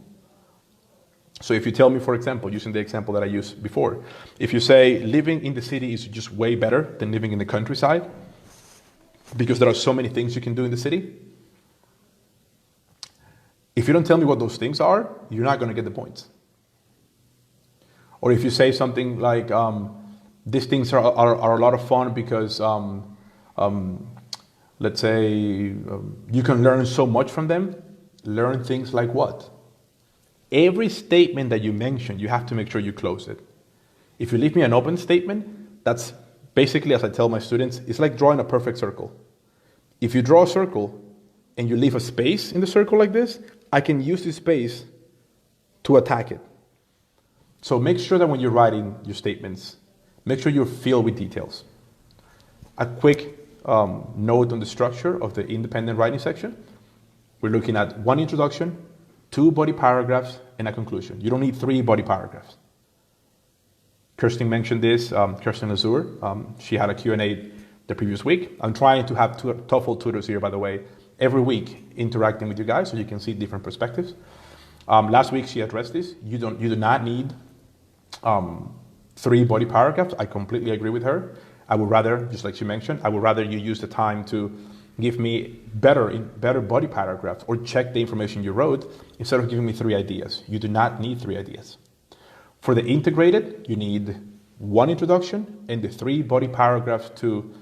So if you tell me, for example, using the example that I used before, if you say living in the city is just way better than living in the countryside, because there are so many things you can do in the city, if you don't tell me what those things are, you're not going to get the points. Or if you say something like, these things are a lot of fun because, let's say, you can learn so much from them, learn things like what? Every statement that you mention, you have to make sure you close it. If you leave me an open statement, that's basically, as I tell my students, it's like drawing a perfect circle. If you draw a circle and you leave a space in the circle like this, I can use this space to attack it. So make sure that when you're writing your statements, make sure you're filled with details. A quick note on the structure of the independent writing section. We're looking at 1 introduction, 2 body paragraphs, and a conclusion. You don't need 3 body paragraphs. Kirsten mentioned this, Kirsten Lazur. She had a Q&A the previous week. I'm trying to have TOEFL tutors here, by the way, every week interacting with you guys so you can see different perspectives. Last week she addressed this. You do not need 3 body paragraphs. I completely agree with her. I would rather, just like she mentioned, I would rather you use the time to give me better body paragraphs or check the information you wrote instead of giving me 3 ideas. You do not need 3 ideas. For the integrated, you need 1 introduction and the 3 body paragraphs to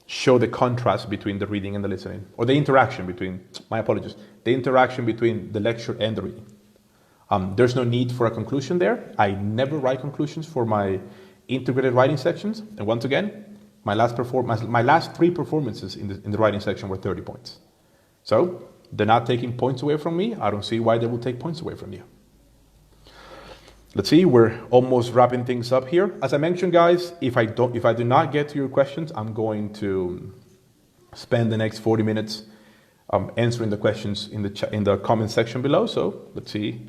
show the contrast between the reading and the listening, or the interaction between, my apologies, the interaction between the lecture and the reading. There's no need for a conclusion there. I never write conclusions for my integrated writing sections. And once again, my last 3 performances in the writing section were 30 points. So they're not taking points away from me. I don't see why they will take points away from you. Let's see, we're almost wrapping things up here. As I mentioned, guys, if I do not get to your questions, I'm going to spend the next 40 minutes answering the questions in the comment section below. So let's see,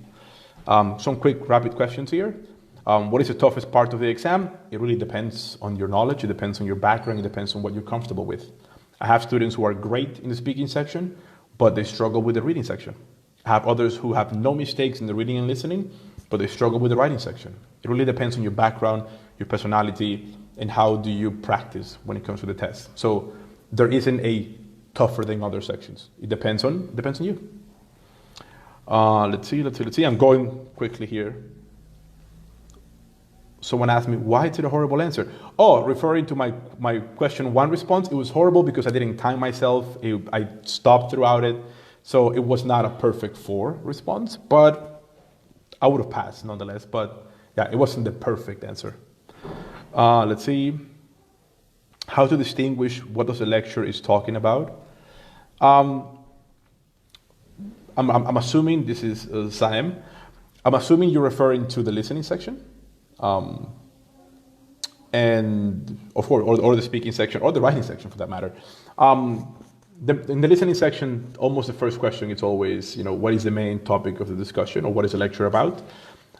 some quick rapid questions here. What is the toughest part of the exam? It really depends on your knowledge. It depends on your background. It depends on what you're comfortable with. I have students who are great in the speaking section, but they struggle with the reading section. I have others who have no mistakes in the reading and listening, but they struggle with the writing section. It really depends on your background, your personality, and how do you practice when it comes to the test. So there isn't a tougher than other sections. It depends on you. Let's see. I'm going quickly here. Someone asked me, why is it a horrible answer? Oh, referring to my question 1 response, it was horrible because I didn't time myself. I stopped throughout it. So it was not a perfect 4 response, but I would have passed nonetheless. But yeah, it wasn't the perfect answer. Let's see. How to distinguish what does the lecture is talking about? I'm assuming this is Saem. I'm assuming you're referring to the listening section. And of course, or the speaking section, or the writing section for that matter. In the listening section, almost the first question is always, what is the main topic of the discussion, or what is the lecture about?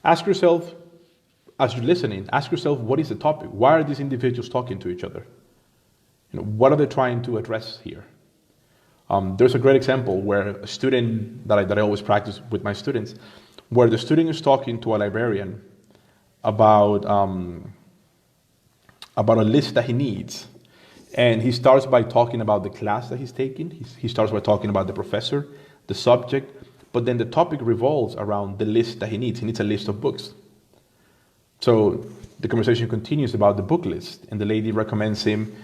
Ask yourself, as you're listening, ask yourself, what is the topic? Why are these individuals talking to each other? What are they trying to address here? There's a great example where a student that I always practice with my students, where the student is talking to a librarian about a list that he needs. And he starts by talking about the class that he's taking. He starts by talking about the professor, the subject, but then the topic revolves around the list that he needs. He needs a list of books. So the conversation continues about the book list, and the lady recommends him,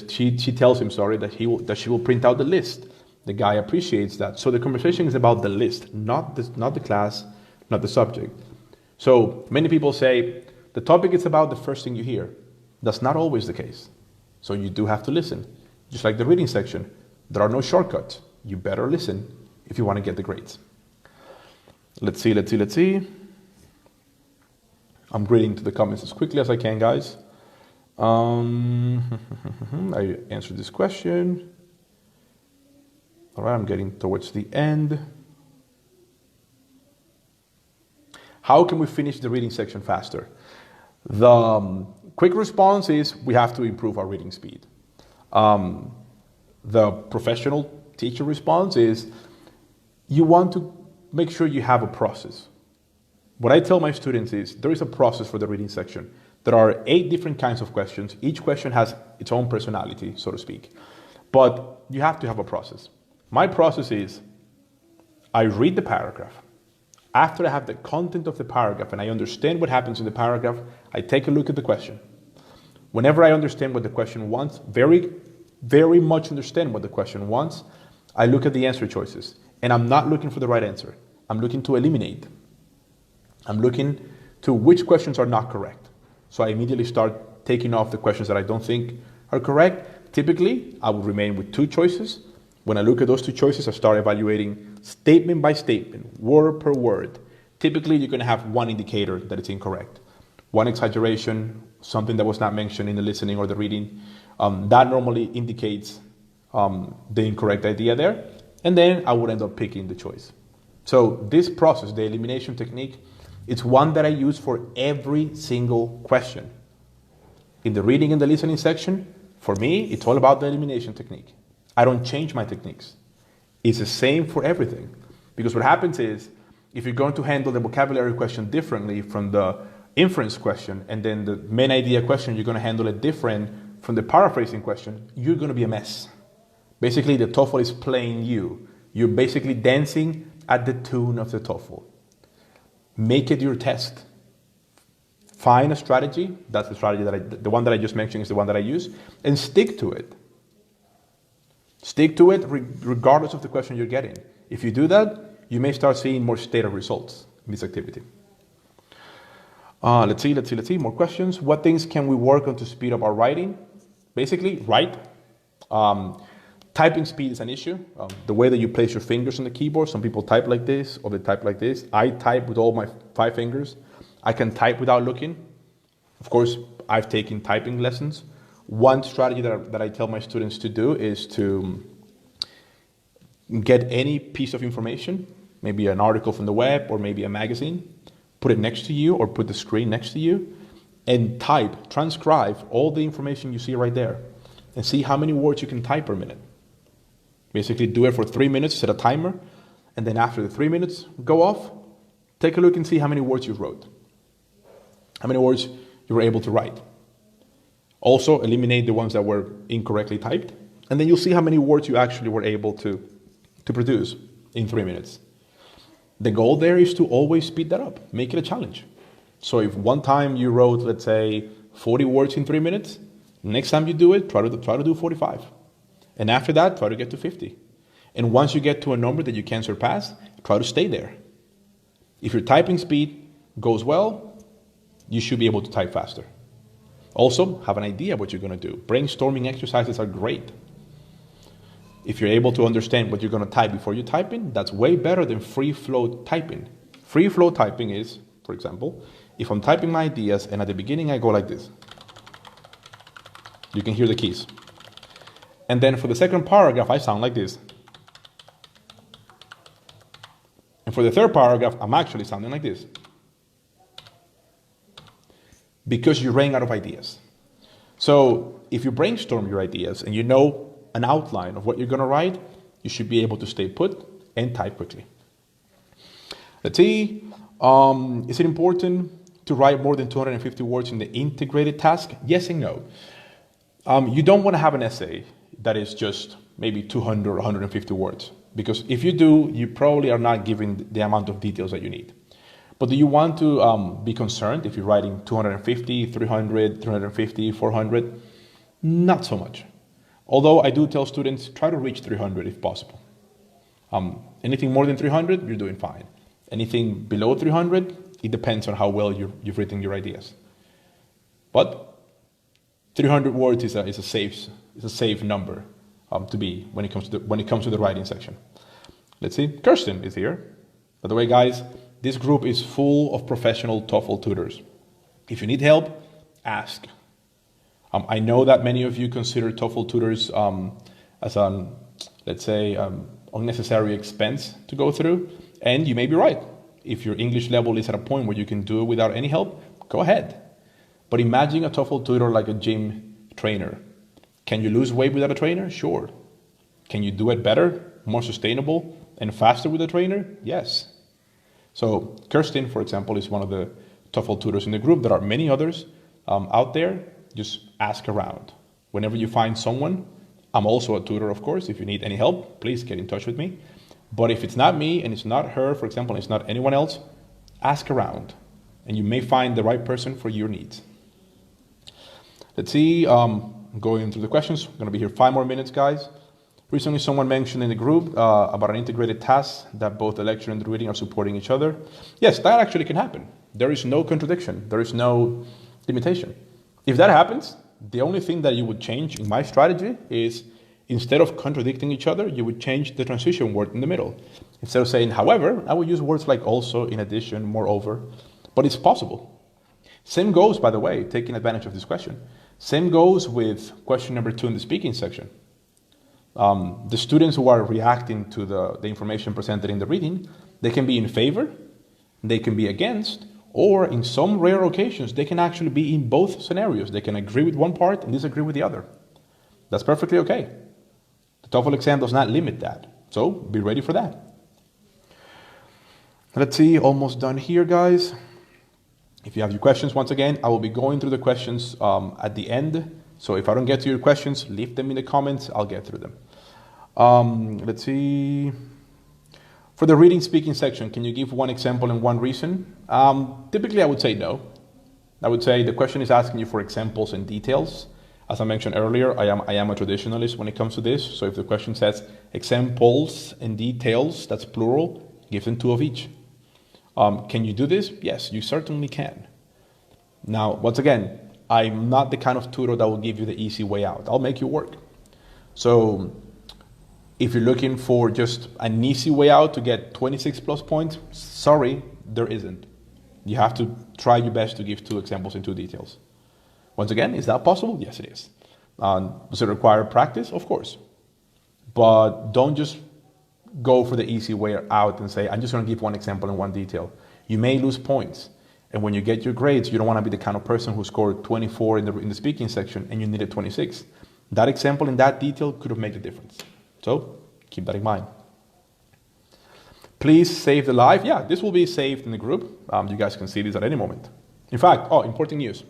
she tells him, that she will print out the list. The guy appreciates that. So the conversation is about the list, not the class, not the subject. So many people say, the topic is about the first thing you hear. That's not always the case. So you do have to listen. Just like the reading section, there are no shortcuts. You better listen if you want to get the grades. Let's see. I'm reading to the comments as quickly as I can, guys. I answered this question. All right, I'm getting towards the end. How can we finish the reading section faster? The quick response is we have to improve our reading speed. The professional teacher response is you want to make sure you have a process. What I tell my students is there is a process for the reading section. There are 8 different kinds of questions. Each question has its own personality, so to speak. But you have to have a process. My process is I read the paragraph. After I have the content of the paragraph and I understand what happens in the paragraph, I take a look at the question. Whenever I understand what the question wants, very, very much understand what the question wants, I look at the answer choices. And I'm not looking for the right answer. I'm looking to eliminate. I'm looking to which questions are not correct. So I immediately start taking off the questions that I don't think are correct. Typically, I will remain with 2 choices. When I look at those 2 choices, I start evaluating statement by statement, word per word. Typically, you're going to have 1 indicator that it's incorrect. 1 exaggeration, something that was not mentioned in the listening or the reading. That normally indicates the incorrect idea there. And then I would end up picking the choice. So this process, the elimination technique, it's one that I use for every single question. In the reading and the listening section, for me, it's all about the elimination technique. I don't change my techniques. It's the same for everything. Because what happens is, If you're going to handle the vocabulary question differently from the inference question, and then the main idea question, you're going to handle it different from the paraphrasing question, you're going to be a mess. Basically, the TOEFL is playing you. You're basically dancing at the tune of the TOEFL. Make it your test. Find a strategy. That's the strategy the one that I just mentioned is the one that I use, and stick to it. Stick to it regardless of the question you're getting. If you do that, you may start seeing more stated results in this activity. Let's see. More questions. What things can we work on to speed up our writing? Basically, write. Typing speed is an issue. The way that you place your fingers on the keyboard, some people type like this or they type like this. I type with all my 5 fingers. I can type without looking. Of course, I've taken typing lessons. One strategy that I tell my students to do is to get any piece of information, maybe an article from the web or maybe a magazine, put it next to you or put the screen next to you, and transcribe all the information you see right there, and see how many words you can type per minute. Basically do it for 3 minutes, set a timer, and then after the 3 minutes, go off, take a look and see how many words you wrote, how many words you were able to write. Also, eliminate the ones that were incorrectly typed, and then you'll see how many words you actually were able to produce in 3 minutes. The goal there is to always speed that up, make it a challenge. So if one time you wrote, let's say, 40 words in 3 minutes, next time you do it, try to do 45. And after that, try to get to 50. And once you get to a number that you can't surpass, try to stay there. If your typing speed goes well, you should be able to type faster. Also, have an idea what you're going to do. Brainstorming exercises are great. If you're able to understand what you're going to type before you type in, that's way better than free flow typing. Free flow typing is, for example, if I'm typing my ideas and at the beginning I go like this. You can hear the keys. And then for the second paragraph, I sound like this. And for the third paragraph, I'm actually sounding like this. Because you ran out of ideas. So if you brainstorm your ideas and you know an outline of what you're going to write, you should be able to stay put and type quickly. Let's see. Is it important to write more than 250 words in the integrated task? Yes and no. You don't want to have an essay that is just maybe 200 or 150 words, because if you do, you probably are not giving the amount of details that you need. But do you want to be concerned if you're writing 250, 300, 350, 400? Not so much. Although I do tell students, try to reach 300 if possible. Anything more than 300, you're doing fine. Anything below 300, it depends on how well you've written your ideas. But 300 words is a safe number to be when it comes to the writing section. Let's see, Kirsten is here. By the way, guys, this group is full of professional TOEFL tutors. If you need help, ask. I know that many of you consider TOEFL tutors as an, let's say, unnecessary expense to go through, and you may be right. If your English level is at a point where you can do it without any help, go ahead. But imagine a TOEFL tutor like a gym trainer. Can you lose weight without a trainer? Sure. Can you do it better, more sustainable, and faster with a trainer? Yes. So Kirsten, for example, is one of the TOEFL tutors in the group. There are many others out there. Just ask around. Whenever you find someone, I'm also a tutor, of course. If you need any help, please get in touch with me. But if it's not me and it's not her, for example, and it's not anyone else, ask around. And you may find the right person for your needs. Let's see, going through the questions. I'm going to be here 5 more minutes, guys. Recently, someone mentioned in the group about an integrated task that both the lecture and the reading are supporting each other. Yes, that actually can happen. There is no contradiction. There is no limitation. If that happens, the only thing that you would change in my strategy is instead of contradicting each other, you would change the transition word in the middle. Instead of saying, however, I would use words like also, in addition, moreover, but it's possible. Same goes, by the way, taking advantage of this question. Same goes with question number 2 in the speaking section. The students who are reacting to the information presented in the reading, they can be in favor, they can be against, or in some rare occasions, they can actually be in both scenarios. They can agree with one part and disagree with the other. That's perfectly okay. The TOEFL exam does not limit that. So be ready for that. Let's see, almost done here, guys. If you have your questions, once again, I will be going through the questions at the end. So if I don't get to your questions, leave them in the comments. I'll get through them. Let's see. For the reading speaking section, can you give one example and one reason? Typically, I would say no. I would say the question is asking you for examples and details. As I mentioned earlier, I am a traditionalist when it comes to this. So if the question says examples and details, that's plural, give them 2 of each. Can you do this? Yes, you certainly can. Now, once again, I'm not the kind of tutor that will give you the easy way out. I'll make you work. So if you're looking for just an easy way out to get 26 plus points, sorry, there isn't. You have to try your best to give 2 examples and 2 details. Once again, is that possible? Yes, it is. Does it require practice? Of course. But don't just go for the easy way out and say, I'm just going to give 1 example and 1 detail. You may lose points. And when you get your grades, you don't want to be the kind of person who scored 24 in the speaking section and you needed 26. That example and that detail could have made a difference. So keep that in mind. Please save the live. Yeah, this will be saved in the group. You guys can see this at any moment. In fact, important news.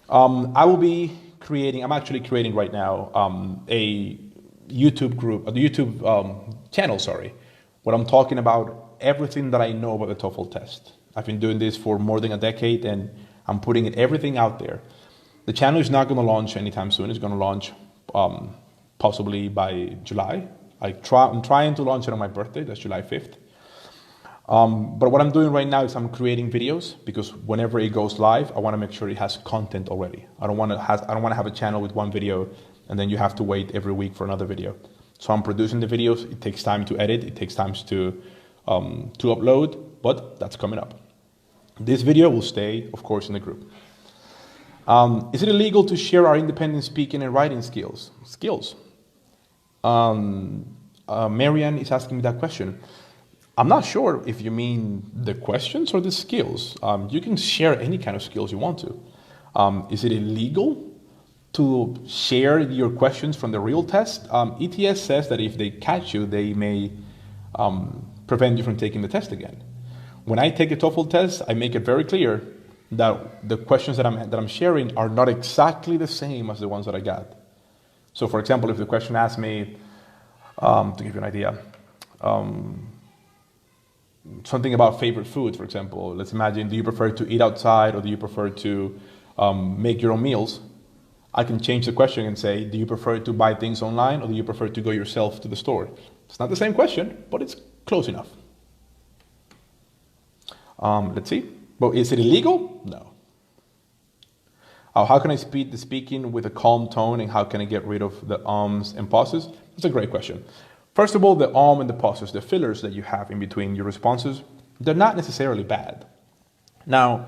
I'm actually creating right now a YouTube group, a YouTube channel, where I'm talking about everything that I know about the TOEFL test. I've been doing this for more than a decade and I'm putting everything out there. The channel is not going to launch anytime soon. It's going to launch possibly by July. I'm trying to launch it on my birthday. That's July 5th. But what I'm doing right now is I'm creating videos because whenever it goes live, I want to make sure it has content already. I don't want to have a channel with 1 video and then you have to wait every week for another video. So I'm producing the videos. It takes time to edit. It takes time to upload, but that's coming up. This video will stay, of course, in the group. Is it illegal to share our independent speaking and writing skills? Marianne is asking me that question. I'm not sure if you mean the questions or the skills. You can share any kind of skills you want to. Is it illegal to share your questions from the real test? ETS says that if they catch you, they may prevent you from taking the test again. When I take the TOEFL test, I make it very clear that the questions that I'm sharing are not exactly the same as the ones that I got. So for example, if the question asks me, to give you an idea, something about favorite food, for example, let's imagine, do you prefer to eat outside or do you prefer to make your own meals? I can change the question and say, do you prefer to buy things online or do you prefer to go yourself to the store? It's not the same question, but it's close enough. Let's see. But is it illegal? No. How can I speed the speaking with a calm tone and how can I get rid of the ums and pauses? That's a great question. First of all, the and the pauses, the fillers that you have in between your responses, they're not necessarily bad. Now,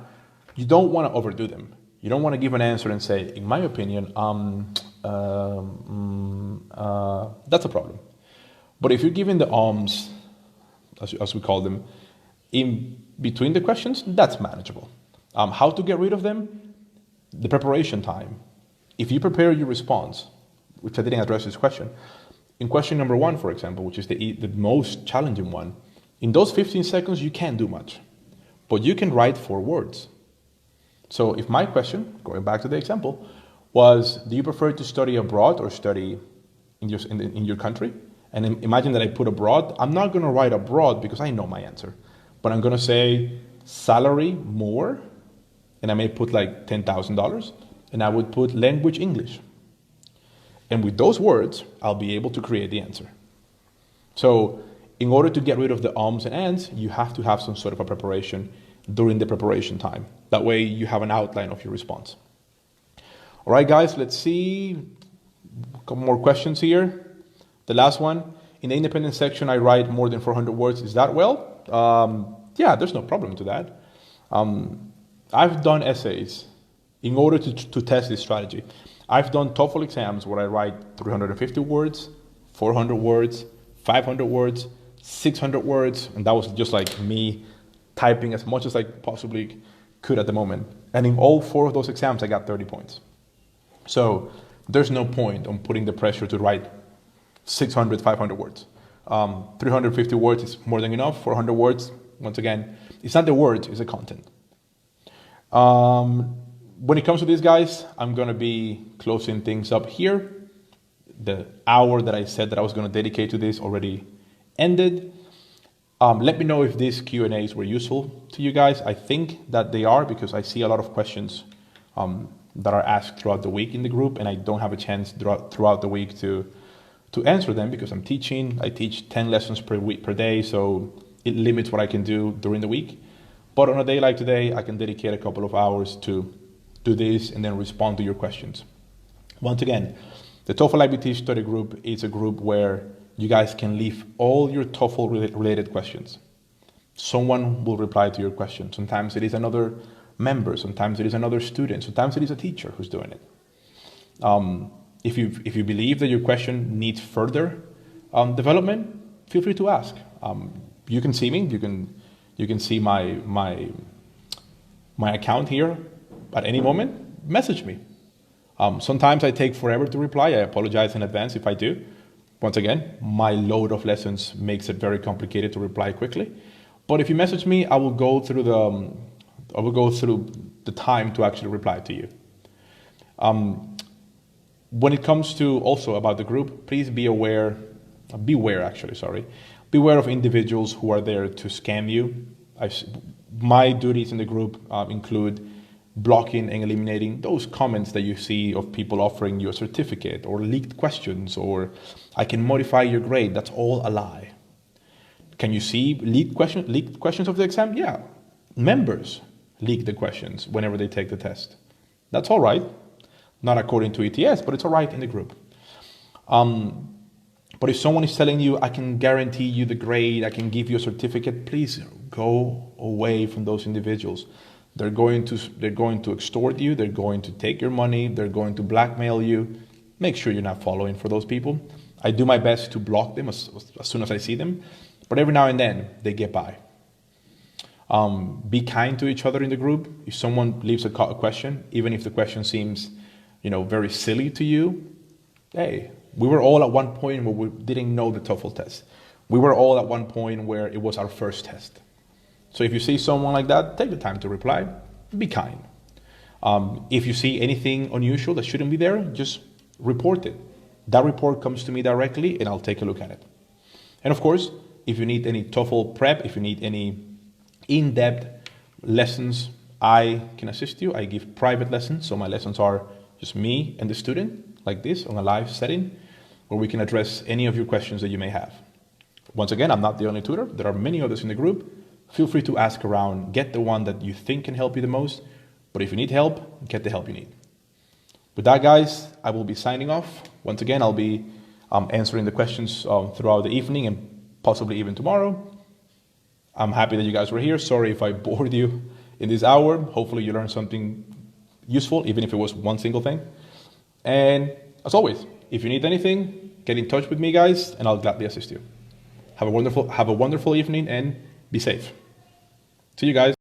you don't want to overdo them. You don't want to give an answer and say, in my opinion, that's a problem. But if you're giving the ums, as we call them, in between the questions, that's manageable. How to get rid of them? The preparation time. If you prepare your response, which I didn't address this question, in question number 1, for example, which is the most challenging one, in those 15 seconds, you can't do much, but you can write 4 words. So if my question, going back to the example, was, do you prefer to study abroad or study in your country? And imagine that I put abroad. I'm not going to write abroad because I know my answer, but I'm going to say salary more, and I may put like $10,000, and I would put language English. And with those words, I'll be able to create the answer. So in order to get rid of the ums and ands, you have to have some sort of a preparation during the preparation time. That way you have an outline of your response. All right, guys, let's see. A couple more questions here. The last one, in the independent section, I write more than 400 words. Is that well? Yeah, there's no problem to that. I've done essays in order to test this strategy. I've done TOEFL exams where I write 350 words, 400 words, 500 words, 600 words, and that was just like me typing as much as I possibly could at the moment. And in all 4 of those exams, I got 30 points. So there's no point on putting the pressure to write 600, 500 words. 350 words is more than enough. 400 words, Once again, it's not the words, it's the content. When it comes to these guys, I'm going to be closing things up here. The hour that I said that I was going to dedicate to this already ended. Let me know if these Q&As were useful to you guys. I think that they are, because I see a lot of questions that are asked throughout the week in the group, and I don't have a chance throughout the week to answer them because I'm teaching. I teach 10 lessons per day, so it limits what I can do during the week. But on a day like today, I can dedicate a couple of hours to do this and then respond to your questions. Once again, the TOEFL IBT study group is a group where you guys can leave all your TOEFL related questions. Someone will reply to your question. Sometimes it is another member, sometimes it is another student, sometimes it is a teacher who's doing it. If you believe that your question needs further development, feel free to ask. You can see me. You can see my account here at any moment. Message me. Sometimes I take forever to reply. I apologize in advance if I do. Once again, my load of lessons makes it very complicated to reply quickly. But if you message me, I will go through the time to actually reply to you. When it comes to also about the group, please beware of individuals who are there to scam you. My duties in the group include blocking and eliminating those comments that you see of people offering you a certificate or leaked questions or I can modify your grade. That's all a lie. Can you see leaked questions of the exam? Yeah. Members leak the questions whenever they take the test. That's all right. Not according to ETS, but it's all right in the group. But if someone is telling you, I can guarantee you the grade, I can give you a certificate, please go away from those individuals. They're going to extort you. They're going to take your money. They're going to blackmail you. Make sure you're not following for those people. I do my best to block them as soon as I see them, but every now and then they get by. Be kind to each other in the group. If someone leaves a question, even if the question seems, very silly to you, hey, we were all at one point where we didn't know the TOEFL test. We were all at one point where it was our first test. So if you see someone like that, take the time to reply. Be kind. If you see anything unusual that shouldn't be there, just report it. That report comes to me directly and I'll take a look at it. And of course, if you need any TOEFL prep, if you need any in-depth lessons, I can assist you. I give private lessons. So my lessons are just me and the student, like this, on a live setting, where we can address any of your questions that you may have. Once again, I'm not the only tutor. There are many others in the group. Feel free to ask around. Get the one that you think can help you the most. But if you need help, get the help you need. With that, guys, I will be signing off. Once again, I'll be answering the questions throughout the evening and possibly even tomorrow. I'm happy that you guys were here. Sorry if I bored you in this hour. Hopefully you learned something useful, even if it was one single thing. And as always, if you need anything, get in touch with me, guys, and I'll gladly assist you. Have a wonderful evening and be safe. See you guys.